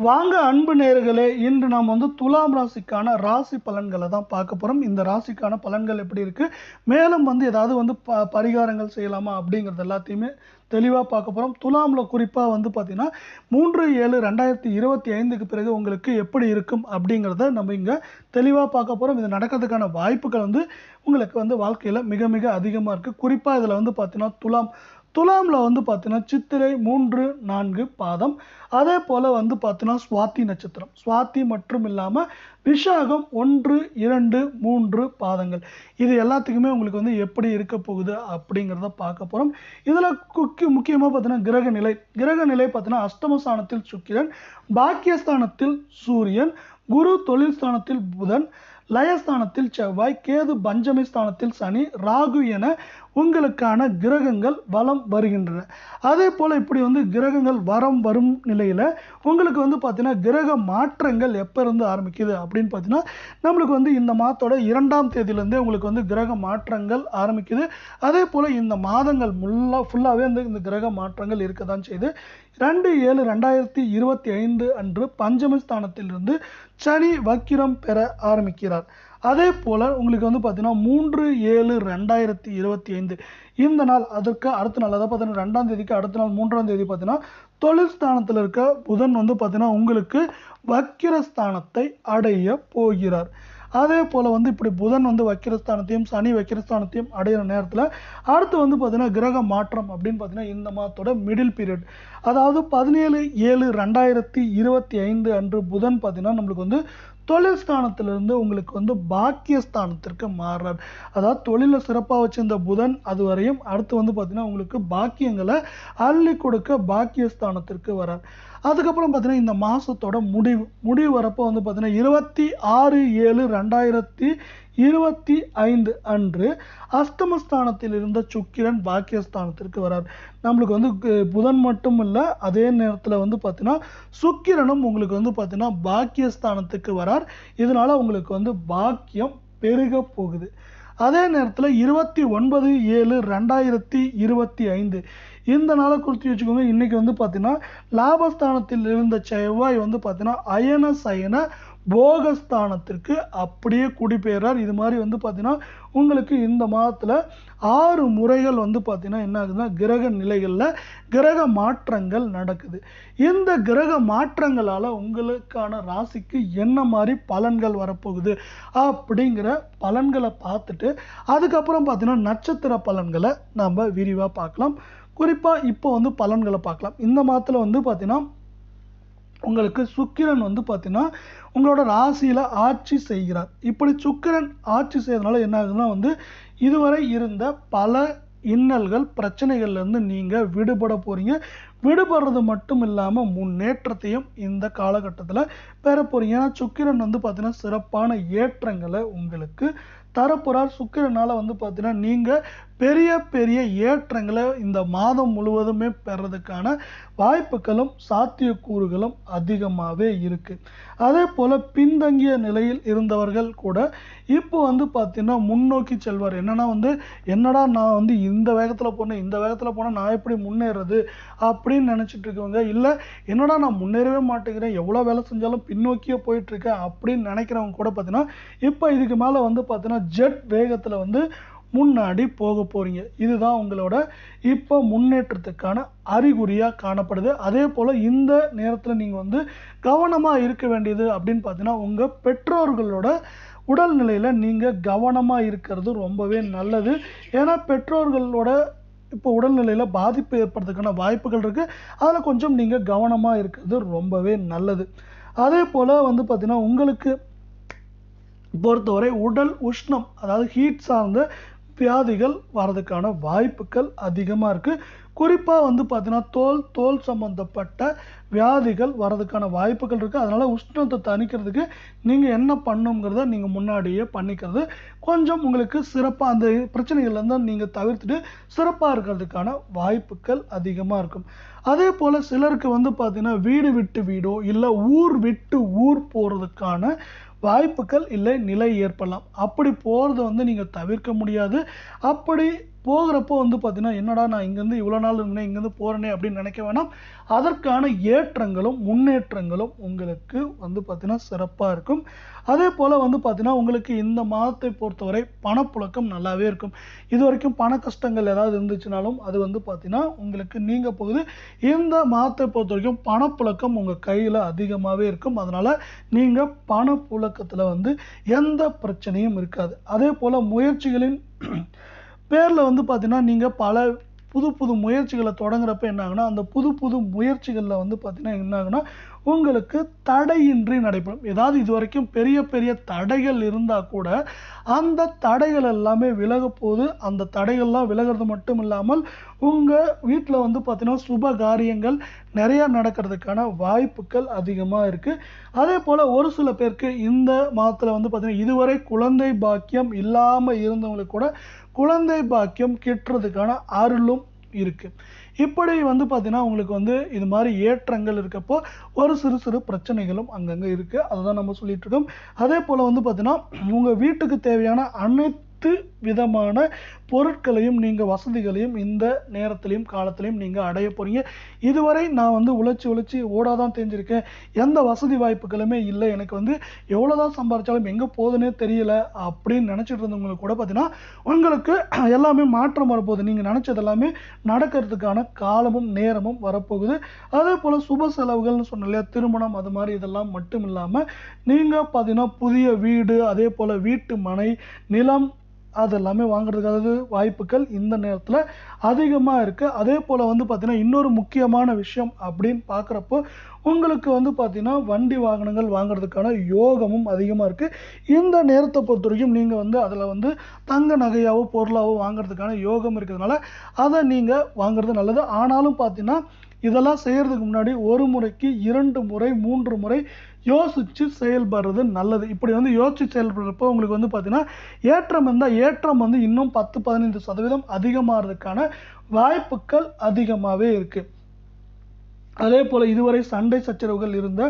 வாங்க அன்பு நேயர்களே, இன்று நாம் துலாம் ராசிக்கான ராசி பலன்களை தான் பார்க்க போகிறோம். இந்த ராசிக்கான பலன்கள் எப்படி இருக்குது, மேலும் ஏதாவது பரிகாரங்கள் செய்யலாமா அப்படிங்கிறது எல்லாத்தையுமே தெளிவாக பார்க்க போகிறோம். துலாமில் குறிப்பாக பார்த்தீங்கன்னா 3/7/2025க்கு பிறகு உங்களுக்கு எப்படி இருக்கும் அப்படிங்கிறத நம்ம இங்கே தெளிவாக பார்க்க போகிறோம். இது நடக்கிறதுக்கான வாய்ப்புகள் உங்களுக்கு வாழ்க்கையில் மிக மிக அதிகமாக இருக்குது. குறிப்பாக இதில் பார்த்தீங்கன்னா துலாமில் பார்த்தீங்கன்னா சித்திரை 3, 4 பாதம், அதே போல் பார்த்தீங்கன்னா சுவாதி நட்சத்திரம், சுவாதி மற்றும் இல்லாமல் விஷாகம் 1, 2, 3 பாதங்கள். இது எல்லாத்துக்குமே உங்களுக்கு எப்படி இருக்க போகுது அப்படிங்கிறத பார்க்க போகிறோம். இதில் முக்கியமாக பார்த்தீங்கன்னா கிரக நிலை பார்த்தீங்கன்னா அஷ்டமஸ்தானத்தில் சுக்கிரன், பாக்கியஸ்தானத்தில் சூரியன், குரு தொழில் ஸ்தானத்தில் புதன், லயஸ்தானத்தில் செவ்வாய், கேது பஞ்சமி ஸ்தானத்தில் சனி, ராகு என உங்களுக்கான கிரகங்கள் வலம் வருகின்றன. அதே போல் இப்படி கிரகங்கள் வரும் நிலையில் உங்களுக்கு பார்த்தீங்கன்னா கிரக மாற்றங்கள் எப்போ இருந்து ஆரம்பிக்குது அப்படின்னு பார்த்தீங்கன்னா நம்மளுக்கு இந்த மாதத்தோட 2ஆம் தேதியிலேருந்தே உங்களுக்கு கிரக மாற்றங்கள் ஆரம்பிக்குது. அதே போல் இந்த மாதங்கள் ஃபுல்லாகவே இந்த கிரக மாற்றங்கள் இருக்க தான் செய்யுது. 2/7/2025 அன்று பஞ்சமி ஸ்தானத்திலிருந்து சனி வக்கிரம் பெற ஆரம்பிக்கிறார். அதே போல் உங்களுக்கு பார்த்தீங்கன்னா 3/7/2025 இந்த நாள், அதற்கு அடுத்த நாள், அதாவது பார்த்தீங்கன்னா 2ஆம் தேதிக்கு அடுத்த நாள் 3ஆம் தேதி பார்த்தீங்கன்னா தொழில் ஸ்தானத்தில் இருக்க புதன் பார்த்தீங்கன்னா உங்களுக்கு வக்கிரஸ்தானத்தை அடைய போகிறார். அதே போல் இப்படி புதன் வக்கிரஸ்தானத்தையும் சனி வக்கிரஸ்தானத்தையும் அடையிற நேரத்தில் அடுத்து பார்த்தீங்கன்னா கிரக மாற்றம் அப்படின்னு பார்த்தீங்கன்னா இந்த மாதத்தோட மிடில் பீரியட், அதாவது 17/7/2025 அன்று புதன் பார்த்தீங்கன்னா நம்மளுக்கு தொழில் ஸ்தானத்திலிருந்து உங்களுக்கு பாக்கியஸ்தானத்திற்கு மாறுறார். அதாவது தொழிலை சிறப்பாக வச்சிருந்த புதன் அதுவரையும் அடுத்து பார்த்தீங்கன்னா உங்களுக்கு பாக்கியங்களை அள்ளி கொடுக்க பாக்கியஸ்தானத்திற்கு வரார். அதுக்கப்புறம் பார்த்தீங்கன்னா இந்த மாதத்தோட முடிவு வரப்போ பார்த்தீங்கன்னா 26/7/2025 அன்று அஷ்டமஸ்தானத்தில் இருந்த சுக்கிரன் பாக்கியஸ்தானத்திற்கு வரார். நம்மளுக்கு புதன் மட்டும் இல்லை, அதே நேரத்தில் பார்த்தீங்கன்னா சுக்கிரனும் உங்களுக்கு பார்த்தீங்கன்னா பாக்கியஸ்தானத்துக்கு வரார். இதனால உங்களுக்கு பாக்கியம் பெருக போகுது. அதே நேரத்தில் 29/7/2025 இந்த நாளை குறித்து வச்சுக்கோங்க. இன்றைக்கி பார்த்தீங்கன்னா லாபஸ்தானத்தில் இருந்த செவ்வாய் பார்த்தீங்கன்னா அயன சயன போகஸ்தானத்திற்கு அப்படியே குடிபெயர்றார். இது மாதிரி பார்த்தீங்கன்னா உங்களுக்கு இந்த மாதத்தில் 6 முறைகள் பார்த்தீங்கன்னா என்ன ஆகுதுன்னா கிரக நிலைகளில் கிரக மாற்றங்கள் நடக்குது. இந்த கிரக மாற்றங்களால் உங்களுக்கான ராசிக்கு என்ன மாதிரி பலன்கள் வரப்போகுது அப்படிங்கிற பலன்களை பார்த்துட்டு அதுக்கப்புறம் பார்த்தீங்கன்னா நட்சத்திர பலன்களை நம்ம விரிவாக பார்க்கலாம். குறிப்பாக இப்போ பலன்களை பார்க்கலாம். இந்த மாதத்தில் பார்த்தீங்கன்னா உங்களுக்கு சுக்கிரன் பார்த்தீங்கன்னா உங்களோட ராசியில் ஆட்சி செய்கிறார். இப்படி சுக்கிரன் ஆட்சி செய்யறதுனால என்ன ஆகுதுன்னா இதுவரை இருந்த பல இன்னல்கள் பிரச்சனைகள்லேருந்து நீங்கள் விடுபட போகிறீங்க. விடுபடுறது மட்டும் இல்லாமல் முன்னேற்றத்தையும் இந்த காலகட்டத்தில் பெற போகிறீங்க. ஏன்னா சுக்கிரன் பார்த்தீங்கன்னா சிறப்பான ஏற்றங்களை உங்களுக்கு தரப்போகிறார். சுக்கிரனால் பார்த்தீங்கன்னா நீங்கள் பெரிய பெரிய ஏற்றங்களை இந்த மாதம் முழுவதுமே பெறதுக்கான வாய்ப்புகளும் சாத்தியக்கூறுகளும் அதிகமாகவே இருக்குது. அதே போல் பின்தங்கிய நிலையில் இருந்தவர்கள் கூட இப்போ பார்த்தீங்கன்னா முன்னோக்கி செல்வார். என்னடா நான் இந்த வேகத்தில் போனேன் நான் எப்படி முன்னேறது அப்படின்னு நினச்சிட்டு இருக்கவங்க, இல்லை என்னடா நான் முன்னேறவே மாட்டேங்கிறேன், எவ்வளோ வேலை செஞ்சாலும் பின்னோக்கியே போயிட்டுருக்கேன் அப்படின்னு நினைக்கிறவங்க கூட பார்த்தீங்கன்னா இப்போ இதுக்கு மேலே பார்த்தீங்கன்னா ஜெட் வேகத்தில் முன்னாடி போக போகிறீங்க. இதுதான் உங்களோட இப்போ முன்னேற்றத்துக்கான அறிகுறியாக காணப்படுது. அதே போல் இந்த நேரத்தில் நீங்கள் கவனமாக இருக்க வேண்டியது அப்படின்னு பார்த்தீங்கன்னா உங்கள் பெற்றோர்களோட உடல்நிலையில் நீங்கள் கவனமாக இருக்கிறது ரொம்பவே நல்லது. ஏன்னா பெற்றோர்களோட இப்போ உடல்நிலையில் பாதிப்பு ஏற்படுறதுக்கான வாய்ப்புகள் இருக்குது. அதில் கொஞ்சம் நீங்கள் கவனமாக இருக்கிறது ரொம்பவே நல்லது. அதே போல் பார்த்தீங்கன்னா உங்களுக்கு பொறுத்தவரை உடல் உஷ்ணம், அதாவது ஹீட் சார்ந்த வியாதிகள் வர்றதுக்கான வாய்ப்புகள் அதிகமாக இருக்குது. குறிப்பாக பார்த்தீங்கன்னா தோல் சம்பந்தப்பட்ட வியாதிகள் வர்றதுக்கான வாய்ப்புகள் இருக்குது. அதனால் உஷ்ணத்தை தணிக்கிறதுக்கு நீங்கள் என்ன பண்ணுங்கிறத நீங்கள் முன்னாடியே பண்ணிக்கிறது கொஞ்சம் உங்களுக்கு சிறப்பாக அந்த பிரச்சனைகள்லேருந்து நீங்கள் தவிர்த்துட்டு சிறப்பாக இருக்கிறதுக்கான வாய்ப்புகள் அதிகமாக இருக்கும். அதே போல் சிலருக்கு பார்த்தீங்கன்னா வீடு விட்டு வீடோ இல்லை ஊர் விட்டு ஊர் போகிறதுக்கான வாய்ப்புகள் இல்லை நிலை ஏற்படலாம். அப்படி போகிறது நீங்கள் தவிர்க்க முடியாது. அப்படி போகிறப்போ வந்து பார்த்தீங்கன்னா என்னடா நான் இங்கேருந்து இவ்வளோ நாள் இருந்தேன் இங்கேருந்து போகிறேனே அப்படின்னு நினைக்க வேணாம். அதற்கான ஏற்றங்களும் முன்னேற்றங்களும் உங்களுக்கு வந்து பார்த்தீங்கன்னா சிறப்பாக இருக்கும். அதே போல் வந்து பார்த்தீங்கன்னா உங்களுக்கு இந்த மாதத்தை பொறுத்தவரை பணப்புழக்கம் நல்லாவே இருக்கும். இது வரைக்கும் பண கஷ்டங்கள் ஏதாவது இருந்துச்சுனாலும் அது வந்து பார்த்தீங்கன்னா உங்களுக்கு நீங்க போகுது. இந்த மாதத்தை பொறுத்த வரைக்கும் பணப்புழக்கம் உங்கள் கையில் அதிகமாகவே இருக்கும். அதனால் நீங்கள் பணப்புழக்கத்தில் வந்து எந்த பிரச்சனையும் இருக்காது. அதே போல் முயற்சிகளின் பேரில் வந்து பார்த்தீங்கன்னா நீங்கள் பல புது புது முயற்சிகளை தொடங்குறப்ப என்ன ஆகுனா, அந்த புது புது முயற்சிகளில் வந்து பார்த்தீங்கன்னா என்ன ஆகுனா உங்களுக்கு தடையின்றி நடைபெறும். ஏதாவது இது வரைக்கும் பெரிய பெரிய தடைகள் இருந்தால் கூட அந்த தடைகள் எல்லாமே விலக போகுது. அந்த தடைகள்லாம் விலகிறது மட்டும் இல்லாமல் உங்கள் வீட்டில் வந்து பார்த்தீங்கன்னா சுப காரியங்கள் நிறையா நடக்கிறதுக்கான வாய்ப்புகள் அதிகமாக இருக்குது. அதே போல் ஒரு சில பேருக்கு இந்த மாதத்தில் வந்து பார்த்தீங்கன்னா இதுவரை குழந்தை பாக்கியம் இல்லாமல் இருந்தவங்களுக்கு கூட குழந்தை பாக்கியம் கிட்டுறதுக்கான அருளும் இருக்குது. இப்படி வந்து பார்த்தீங்கன்னா உங்களுக்கு வந்து இது மாதிரி ஏற்றங்கள் இருக்கப்போ ஒரு சிறு சிறு பிரச்சனைகளும் அங்கங்கே இருக்குது. அதை தான் நம்ம சொல்லிட்டு இருக்கோம். அதே போல் வந்து பார்த்தீங்கன்னா உங்கள் வீட்டுக்கு தேவையான அனைத்து விதமான பொருட்களையும் நீங்கள் வசதிகளையும் இந்த நேரத்திலையும் காலத்திலையும் நீங்கள் அடைய போகிறீங்க. இதுவரை நான் வந்து உழைச்சி ஓடாதான் தெரிஞ்சிருக்கேன், எந்த வசதி வாய்ப்புகளுமே இல்லை, எனக்கு வந்து எவ்வளோதான் சம்பாதிச்சாலும் எங்கே போகுதுன்னே தெரியல அப்படின்னு நினச்சிட்டு இருந்தவங்களுக்கு கூட பார்த்தீங்கன்னா உங்களுக்கு எல்லாமே மாற்றம் வரப்போகுது. நீங்கள் நினச்சது எல்லாமே நடக்கிறதுக்கான காலமும் நேரமும் வரப்போகுது. அதே போல் சுப செலவுகள்னு சொன்ன இல்லையா, திருமணம் அது மாதிரி இதெல்லாம் மட்டும் இல்லாமல் நீங்கள் பார்த்தீங்கன்னா புதிய வீடு, அதே போல் வீட்டு மனை, நிலம் அதெல்லாமே வாங்குறதுக்காக வாய்ப்புகள் இந்த நேரத்தில் அதிகமாக இருக்குது. அதே போல் வந்து பார்த்தீங்கன்னா இன்னொரு முக்கியமான விஷயம் அப்படின்னு பார்க்குறப்போ உங்களுக்கு வந்து பார்த்தீங்கன்னா வண்டி வாகனங்கள் வாங்குறதுக்கான யோகமும் அதிகமாக இருக்குது. இந்த நேரத்தை பொறுத்த வரைக்கும் நீங்கள் வந்து அதில் வந்து தங்க நகையாவோ பொருளாவோ வாங்குறதுக்கான யோகம் இருக்கிறதுனால அதை நீங்கள் வாங்குறது நல்லது. ஆனாலும் பார்த்தீங்கன்னா இதெல்லாம் செய்கிறதுக்கு முன்னாடி ஒரு முறைக்கு 2 முறை 3 முறை யோசித்து செயல்படுறது நல்லது. இப்படி வந்து யோசித்து செயல்படுறப்போ உங்களுக்கு வந்து பார்த்தீங்கன்னா ஏற்றம் இருந்தால் ஏற்றம் வந்து இன்னும் 10-15% அதிகமாகிறதுக்கான வாய்ப்புகள் அதிகமாகவே இருக்குது. அதே போல் இதுவரை சண்டை சச்சரவுகள் இருந்த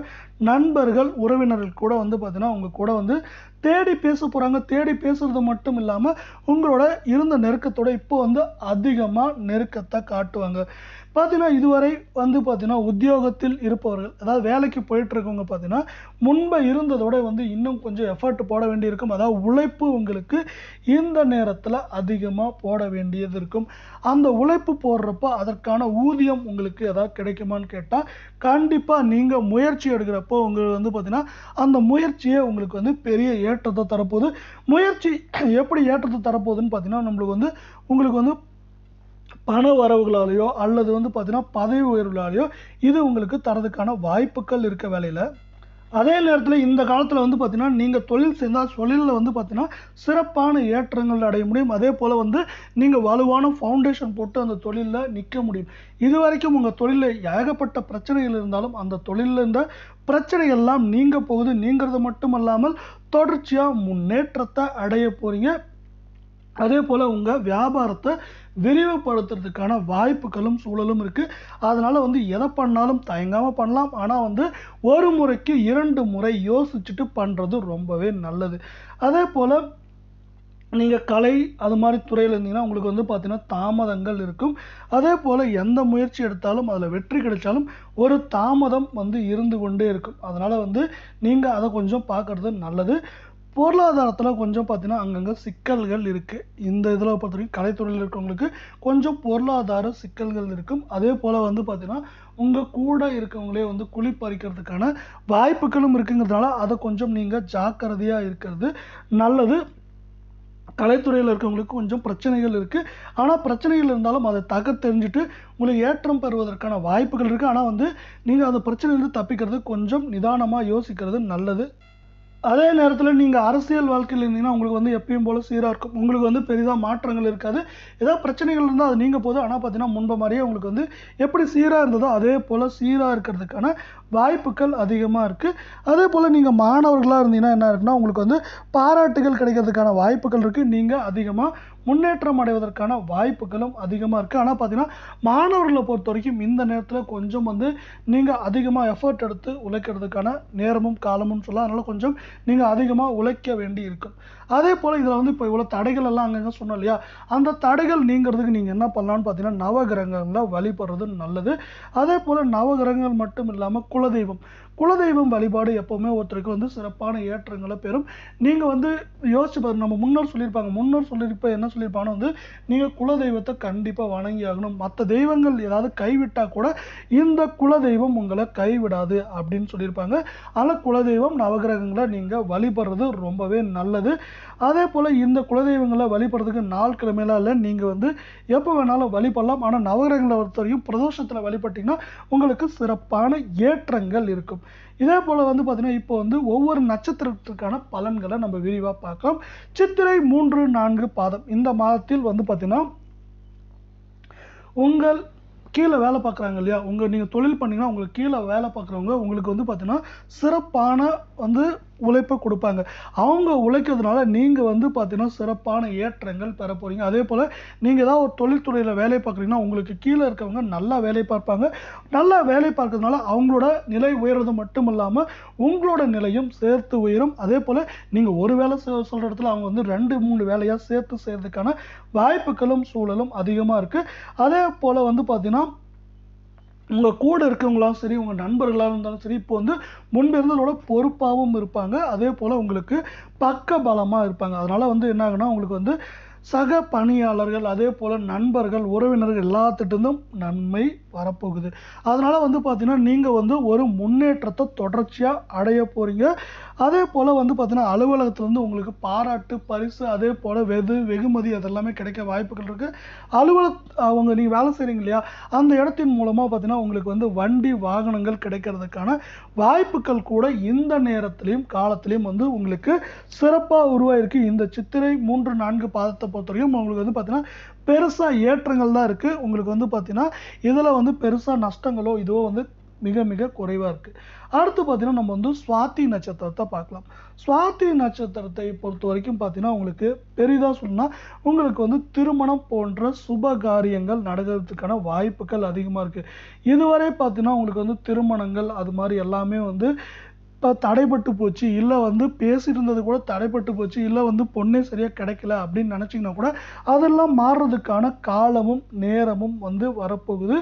நண்பர்கள் உறவினர்கள் கூட வந்து பார்த்தீங்கன்னா உங்கள் கூட வந்து தேடி பேச போகிறாங்க. தேடி பேசுறது மட்டும் இல்லாமல் உங்களோட இருந்த நெருக்கத்தோட இப்போ வந்து அதிகமாக நெருக்கத்தை காட்டுவாங்க. பார்த்தீங்கன்னா இதுவரை வந்து பார்த்தீங்கன்னா உத்தியோகத்தில் இருப்பவர்கள், அதாவது வேலைக்கு போயிட்டு இருக்கவங்க பார்த்தீங்கன்னா முன்பு இருந்ததோட வந்து இன்னும் கொஞ்சம் எஃபர்ட் போட வேண்டியிருக்கும். அதாவது உழைப்பு உங்களுக்கு இந்த நேரத்தில் அதிகமாக போட வேண்டியது இருக்கும். அந்த உழைப்பு போடுறப்போ அதற்கான ஊதியம் உங்களுக்கு ஏதாவது கிடைக்குமான்னு கேட்டால் கண்டிப்பாக நீங்கள் முயற்சி எடுக்கிறப்போ உங்களுக்கு வந்து பார்த்தீங்கன்னா அந்த முயற்சியே உங்களுக்கு வந்து பெரிய ஏற்றத்தை தரப்போகுது. முயற்சி எப்படி ஏற்றத்தை தரப்போகுதுன்னு பார்த்தீங்கன்னா உங்களுக்கு வந்து பண வரவுகளாலேயோ அல்லது வந்து பார்த்தீங்கன்னா பதவி உயர்வுகளாலேயோ இது உங்களுக்கு தரதுக்கான வாய்ப்புகள் இருக்க வேலையில். அதே நேரத்தில் இந்த காலத்தில் வந்து பார்த்தீங்கன்னா நீங்கள் தொழில் செய்தால் தொழிலில் வந்து பார்த்தீங்கன்னா சிறப்பான ஏற்றங்கள் அடைய முடியும். அதே போல் வந்து நீங்கள் வலுவான ஃபவுண்டேஷன் போட்டு அந்த தொழிலில் நிற்க முடியும். இது வரைக்கும் உங்கள் தொழிலில் ஏகப்பட்ட பிரச்சனைகள் இருந்தாலும் அந்த தொழிலில் இருந்த பிரச்சனைகள்லாம் நீங்க போகுது. நீங்கிறது மட்டும் அல்லாமல் தொடர்ச்சியாக முன்னேற்றத்தை அடைய போகிறீங்க. அதே போல் உங்கள் வியாபாரத்தை விரிவுபடுத்துறதுக்கான வாய்ப்புகளும் சூழலும் இருக்குது. அதனால் வந்து எதை பண்ணாலும் தயங்காமல் பண்ணலாம். ஆனால் வந்து ஒரு முறைக்கு 2 முறை யோசிச்சுட்டு பண்ணுறது ரொம்பவே நல்லது. அதே போல் நீங்கள் கலை அது மாதிரி துறையில் இருந்தீங்கன்னா உங்களுக்கு வந்து பார்த்தீங்கன்னா தாமதங்கள் இருக்கும். அதே போல் எந்த முயற்சி எடுத்தாலும் அதில் வெற்றி கிடைச்சாலும் ஒரு தாமதம் வந்து இருந்து கொண்டே இருக்கும். அதனால் வந்து நீங்கள் அதை கொஞ்சம் பார்க்குறது நல்லது. பொருளாதாரத்தில் கொஞ்சம் பார்த்தீங்கன்னா அங்கங்கே சிக்கல்கள் இருக்குது. இந்த இதில் பொறுத்த வரைக்கும் கலைத்துறையில் இருக்கிறவங்களுக்கு கொஞ்சம் பொருளாதார சிக்கல்கள் இருக்கும். அதே போல் வந்து பார்த்தீங்கன்னா உங்கள் கூட இருக்கவங்களே வந்து குழி பறிக்கிறதுக்கான வாய்ப்புகளும் இருக்குங்கிறதுனால அதை கொஞ்சம் நீங்கள் ஜாக்கிரதையாக இருக்கிறது நல்லது. கலைத்துறையில் இருக்கவங்களுக்கு கொஞ்சம் பிரச்சனைகள் இருக்குது. ஆனால் பிரச்சனைகள் இருந்தாலும் அதை தெரிஞ்சுட்டு உங்களுக்கு ஏற்றம் பெறுவதற்கான வாய்ப்புகள் இருக்குது. ஆனால் வந்து நீங்கள் அந்த பிரச்சனையிலிருந்து தப்பிக்கிறது கொஞ்சம் நிதானமாக யோசிக்கிறது நல்லது. அதே நேரத்தில் நீங்கள் அரசியல் வாழ்க்கையில் இருந்தீங்கன்னா உங்களுக்கு வந்து எப்பயும் போல் சீராக இருக்கும். உங்களுக்கு வந்து பெரிதாக மாற்றங்கள் இருக்காது. ஏதாவது பிரச்சனைகள் இருந்தால் அது நீங்கள் போதும். ஆனால் பார்த்தீங்கன்னா முன்பு மாதிரியே உங்களுக்கு வந்து எப்படி சீராக இருந்ததோ அதே போல் சீராக இருக்கிறதுக்கான வாய்ப்புகள் அதிகமாக இருக்குது. அதே போல் நீங்கள் மாணவர்களாக இருந்தீங்கன்னா என்ன இருக்குன்னா உங்களுக்கு வந்து பாராட்டுகள் கிடைக்கிறதுக்கான வாய்ப்புகள் இருக்குது. நீங்கள் அதிகமாக முன்னேற்றம் அடைவதற்கான வாய்ப்புகளும் அதிகமாக இருக்குது. ஆனால் பார்த்தீங்கன்னா மாணவர்களை பொறுத்த வரைக்கும் இந்த நேரத்தில் கொஞ்சம் வந்து நீங்கள் அதிகமாக எஃபர்ட் எடுத்து உழைக்கிறதுக்கான நேரமும் காலமும் சொல்லலாம். அதனால் கொஞ்சம் நீங்கள் அதிகமாக உழைக்க வேண்டி இருக்கும். அதே போல் இதில் வந்து இப்போ இவ்வளோ தடைகள் எல்லாம் அங்கங்கே சொன்னோம் இல்லையா, அந்த தடைகள் நீங்கிறதுக்கு நீங்கள் என்ன பண்ணலான்னு பார்த்தீங்கன்னா நவகிரகங்களை வழிபடுறது நல்லது. அதே போல் நவகிரகங்கள் மட்டும் இல்லாமல் குலதெய்வம் வழிபாடு எப்போவுமே ஒருத்தருக்கு வந்து சிறப்பான ஏற்றங்களை பெறும். நீங்கள் வந்து யோசிச்சு பாருங்க, நம்ம முன்னோர் சொல்லியிருப்ப என்ன சொல்லியிருப்பாங்கன்னா வந்து நீங்கள் குலதெய்வத்தை கண்டிப்பாக வணங்கி ஆகணும். மற்ற தெய்வங்கள் ஏதாவது கைவிட்டால் கூட இந்த குலதெய்வம் உங்களை கைவிடாது அப்படின்னு சொல்லியிருப்பாங்க. அதனால் குலதெய்வம் நவகிரகங்களை நீங்கள் வழிபடுறது ரொம்பவே நல்லது. அதே போல் இந்த குலதெய்வங்களை வழிபடுறதுக்கு நாள் கிழமையெல்லாம் இல்லை, நீங்கள் வந்து எப்போ வேணாலும் வழிபடலாம். ஆனால் நவகிரகங்களை பொறுத்த வரைக்கும் பிரதோஷத்தில் வழிபட்டிங்கன்னா உங்களுக்கு சிறப்பான ஏற்றங்கள் இருக்கும். இதே போல் வந்து பார்த்தீங்கன்னா இப்போ வந்து ஒவ்வொரு நட்சத்திரத்திற்கான பலன்களை நம்ம விரிவாக பார்க்கலாம். சித்திரை 3, 4 பாதம் இந்த மாதத்தில் வந்து பார்த்தீங்கன்னா உங்கள் கீழே வேலை பார்க்குறாங்க இல்லையா, நீங்கள் தொழில் பண்ணிங்கன்னா உங்களுக்கு கீழே வேலை பார்க்குறவங்க உங்களுக்கு வந்து பார்த்தீங்கன்னா சிறப்பான வந்து உழைப்பை கொடுப்பாங்க. அவங்க உழைக்கிறதுனால நீங்கள் வந்து பார்த்தீங்கன்னா சிறப்பான ஏற்றங்கள் பெற போகிறீங்க. அதே போல் நீங்கள் ஏதாவது ஒரு தொழில்துறையில் வேலை பார்க்குறீங்கன்னா உங்களுக்கு கீழே இருக்கவங்க நல்லா வேலை பார்ப்பாங்க. நல்லா வேலை பார்க்கறதுனால அவங்களோட நிலை உயர்றது மட்டும் இல்லாமல் உங்களோட நிலையும் சேர்த்து உயரும். அதே போல் நீங்கள் ஒரு வேலை சொல்கிற இடத்துல அவங்க வந்து 2, 3 வேலையாக சேர்த்து செய்கிறதுக்கான வாய்ப்புகளும் சூழலும் அதிகமாக இருக்குது. அதே போல் வந்து பார்த்தீங்கன்னா உங்கள் கூட இருக்கவங்களாலும் சரி, உங்கள் நண்பர்களாக இருந்தாலும் சரி, இப்போ வந்து முன்பு இருந்ததோட பொறுப்பாகவும் இருப்பாங்க. அதே போல் உங்களுக்கு பக்க பலமாக இருப்பாங்க. அதனால் வந்து என்ன ஆகுனா உங்களுக்கு வந்து சக பணியாளர்கள், அதே போல் நண்பர்கள், உறவினர்கள் எல்லாத்திட்டிருந்தும் நன்மை வரப்போகுது. அதனால் வந்து பார்த்தீங்கன்னா நீங்கள் வந்து ஒரு முன்னேற்றத்தை தொடர்ச்சியாக அடைய போகிறீங்க. அதே போல் வந்து பார்த்தீங்கன்னா அலுவலகத்துலேருந்து உங்களுக்கு பாராட்டு, பரிசு, அதே போல் வெகுமதி அதெல்லாமே கிடைக்க வாய்ப்புகள் இருக்குது. நீங்கள் வேலை செய்கிறீங்க இல்லையா, அந்த இடத்தின் மூலமாக பார்த்தீங்கன்னா உங்களுக்கு வந்து வண்டி வாகனங்கள் கிடைக்கிறதுக்கான வாய்ப்புகள் கூட இந்த நேரத்திலையும் காலத்திலையும் வந்து உங்களுக்கு சிறப்பாக உருவாயிருக்கு. இந்த சித்திரை 3, 4 பாதத்தை பொறுத்த வரைக்கும் உங்களுக்கு வந்து பார்த்தீங்கன்னா பெருசாக ஏற்றங்கள் தான் இருக்குது. உங்களுக்கு வந்து பார்த்தீங்கன்னா இதில் வந்து பெருசாக நஷ்டங்களோ இதுவோ வந்து மிக மிக குறைவாக இருக்குது. அடுத்து பார்த்தீங்கன்னா நம்ம வந்து சுவாதி நட்சத்திரத்தை பார்க்கலாம். சுவாதி நட்சத்திரத்தை பொறுத்த வரைக்கும் பார்த்தீங்கன்னா உங்களுக்கு பெரிதாக சொன்னால் உங்களுக்கு வந்து திருமணம் போன்ற சுப காரியங்கள் நடக்கிறதுக்கான வாய்ப்புகள் அதிகமாக இருக்குது. இதுவரை பார்த்தீங்கன்னா உங்களுக்கு வந்து திருமணங்கள் அது மாதிரி எல்லாமே வந்து இப்போ தடைப்பட்டு போச்சு, இல்லை வந்து பேசியிருந்தது கூட தடைப்பட்டு போச்சு, இல்லை வந்து பொண்ணே சரியாக கிடைக்கல அப்படின்னு நினச்சிங்கன்னா கூட அதெல்லாம் மாறுறதுக்கான காலமும் நேரமும் வந்து வரப்போகுது.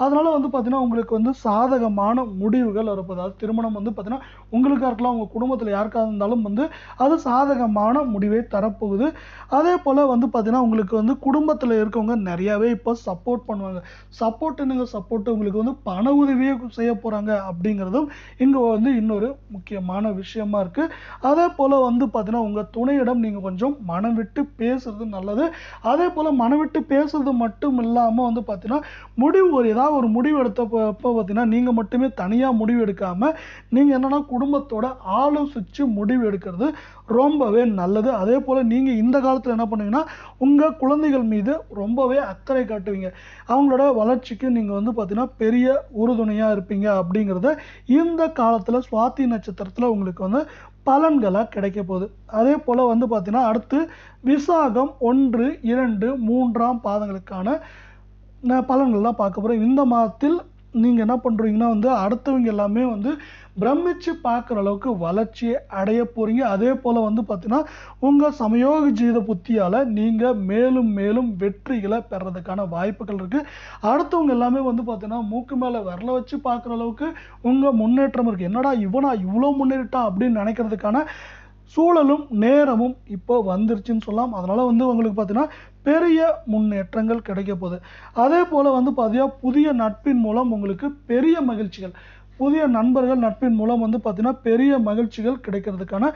அதனால் வந்து பார்த்தீங்கன்னா உங்களுக்கு வந்து சாதகமான முடிவுகள் வரப்போகுது. அது திருமணம் வந்து பார்த்தீங்கன்னா உங்களுக்காக இருக்கலாம், உங்கள் குடும்பத்தில் யாருக்காக இருந்தாலும் வந்து அது சாதகமான முடிவை தரப்போகுது. அதே போல் வந்து பார்த்தீங்கன்னா உங்களுக்கு வந்து குடும்பத்தில் இருக்கவங்க நிறையாவே இப்போ சப்போர்ட் பண்ணுவாங்க. சப்போர்ட்டு உங்களுக்கு வந்து பண உதவியே செய்ய போகிறாங்க அப்படிங்கிறதும் இங்கே வந்து இன்னொரு முக்கியமான விஷயமா இருக்கு. அதே போல வந்து பார்த்தீங்கன்னா உங்க துணையிடம் நீங்க கொஞ்சம் மனம் விட்டு பேசுறது நல்லது. அதே போல மனம் விட்டு பேசுறது மட்டும் இல்லாம வந்து பார்த்தீங்கன்னா ஏதாவது ஒரு முடிவு எடுத்தப்போ பார்த்தீங்கன்னா நீங்க மட்டுமே தனியா முடிவு எடுக்காம நீங்க என்னன்னா குடும்பத்தோட ஆலோசிச்சு முடிவு எடுக்கிறது ரொம்பவே நல்லது. அதே போல நீங்க இந்த காலத்துல என்ன பண்ணுவீங்கன்னா உங்க குழந்தைகள் மீது ரொம்பவே அக்கறை காட்டுவீங்க. அவங்களோட வளர்ச்சிக்கு நீங்க வந்து பார்த்தீங்கன்னா பெரிய உறுதுணையா இருப்பீங்க அப்படிங்கிறத இந்த காலத்துல சுவாதி நட்சத்திரத்துல உங்களுக்கு வந்து பலன்களா கிடைக்க போகுது. அதே போல வந்து பார்த்தீங்கன்னா அடுத்து விசாகம் 1, 2, 3ஆம் பாதங்களுக்கான பலன்கள் தான் பார்க்க போறோம். இந்த மாதத்தில் நீங்க என்ன பண்றீங்கன்னா வந்து அடுத்தவங்க எல்லாமே வந்து பிரமிச்சு பார்க்குற அளவுக்கு வளர்ச்சியை அடைய போறீங்க. அதே போல வந்து பார்த்தீங்கன்னா உங்க சமயோக ஜீத புத்தியால நீங்க மேலும் மேலும் வெற்றிகளை பெறதுக்கான வாய்ப்புகள் இருக்கு. அடுத்தவங்க எல்லாமே வந்து பார்த்தீங்கன்னா மூக்கு மேல விரல வச்சு பார்க்குற அளவுக்கு உங்க முன்னேற்றம் இருக்கு. என்னடா இவனா இவ்வளோ முன்னேறிட்டான் அப்படின்னு நினைக்கிறதுக்கான சூழலும் நேரமும் இப்போ வந்துருச்சுன்னு சொல்லலாம். அதனால வந்து உங்களுக்கு பார்த்தீங்கன்னா பெரிய முன்னேற்றங்கள் கிடைக்க போகுது. அதே போல வந்து பார்த்தீங்கன்னா புதிய நட்பின் மூலம் உங்களுக்கு பெரிய மகிழ்ச்சிகள், புதிய நண்பர்கள் நட்பின் மூலம் வந்து பார்த்தீங்கன்னா பெரிய மகிழ்ச்சிகள் கிடைக்கிறதுக்கான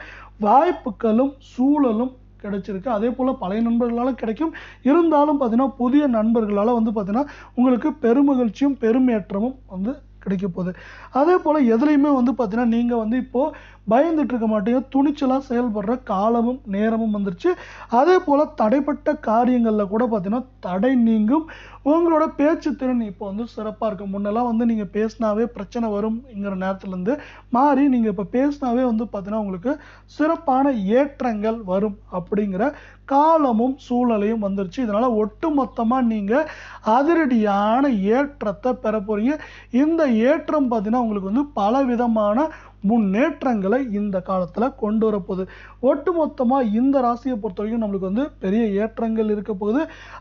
வாய்ப்புகளும் சூழலும் கிடைச்சிருக்கு. அதே போல் பழைய நண்பர்களால் கிடைக்கும். இருந்தாலும் பார்த்தீங்கன்னா புதிய நண்பர்களால் வந்து பார்த்தீங்கன்னா உங்களுக்கு பெருமகிழ்ச்சியும் பெருமேற்றமும் வந்து கிடைக்க போகுது. அதே போல் எதுலையுமே வந்து பார்த்தீங்கன்னா நீங்கள் வந்து இப்போது பயந்துட்டு இருக்க மாட்டீங்க, துணிச்சலாக செயல்படுற காலமும் நேரமும் வந்துருச்சு. அதே போல் தடைப்பட்ட காரியங்களில் கூட பார்த்தீங்கன்னா தடை நீங்கும். உங்களோட பேச்சு திறன் இப்போ வந்து சிறப்பாக இருக்கும். முன்னெல்லாம் வந்து நீங்கள் பேசினாவே பிரச்சனை வரும்ங்கிற நேரத்துலேருந்து மாறி நீங்கள் இப்போ பேசினாவே வந்து பார்த்தீங்கன்னா உங்களுக்கு சிறப்பான ஏற்றங்கள் வரும் அப்படிங்கிற காலமும் சூழலையும் வந்துருச்சு. இதனால் ஒட்டுமொத்தமாக நீங்கள் அதிரடியான ஏற்றத்தை பெற போறீங்க. இந்த ஏற்றம் பார்த்தீங்கன்னா உங்களுக்கு வந்து பலவிதமான முன்னேற்றங்களை இந்த காலத்தில் கொண்டு வரப்போகுது. ஒட்டுமொத்தமாக இந்த ராசியை பொறுத்த வரைக்கும் நம்மளுக்கு வந்து பெரிய ஏற்றங்கள் இருக்க போகுது.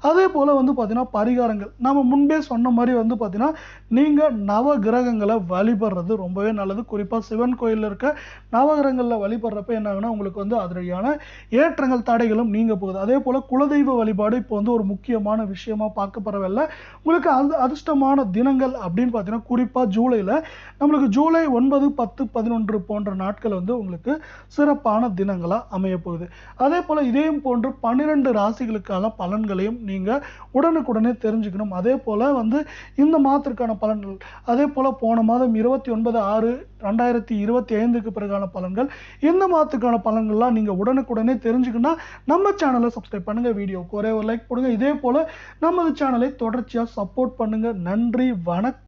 அதே போல் வந்து பார்த்தீங்கன்னா பரிகாரங்கள் நம்ம முன்பே சொன்ன மாதிரி வந்து பார்த்தீங்கன்னா நீங்கள் நவ கிரகங்களை வழிபடுறது ரொம்பவே நல்லது. குறிப்பாக சிவன் கோயிலில் இருக்க நவகிரகங்களில் வழிபடுறப்ப என்ன ஆகுனா உங்களுக்கு வந்து அதிரடியான ஏற்றங்கள் தடைகளும் நீங்க போகுது. அதே போல் குலதெய்வ வழிபாடு இப்போ வந்து ஒரு முக்கியமான விஷயமா பார்க்கப்படவில்லை. உங்களுக்கு அதிர்ஷ்டமான தினங்கள் அப்படின்னு பார்த்தீங்கன்னா குறிப்பாக ஜூலையில் நம்மளுக்கு ஜூலை 9, 10, 11 போன்ற நாட்கள் வந்து உங்களுக்கு சிறப்பான தினங்களாக அமைய போகுது. அதே போல் இதையும் போன்று 12 ராசிகளுக்கான பலன்களையும் நீங்கள் உடனுக்குடனே தெரிஞ்சுக்கணும். அதே போல் வந்து இந்த மாதத்திற்கான பலன்கள், அதே போல் போன மாதம் 29/6/2025க்கு பிறகான பலன்கள், இந்த மாதத்துக்கான பலன்கள்லாம் நீங்கள் உடனுக்குடனே தெரிஞ்சுக்கணும். நம்ம சேனலை சப்ஸ்கிரைப் பண்ணுங்கள், வீடியோக்கு ஒரே ஒரு லைக் போடுங்க. இதே போல் நமது சேனலை தொடர்ச்சியாக சப்போர்ட் பண்ணுங்கள். நன்றி, வணக்கம்.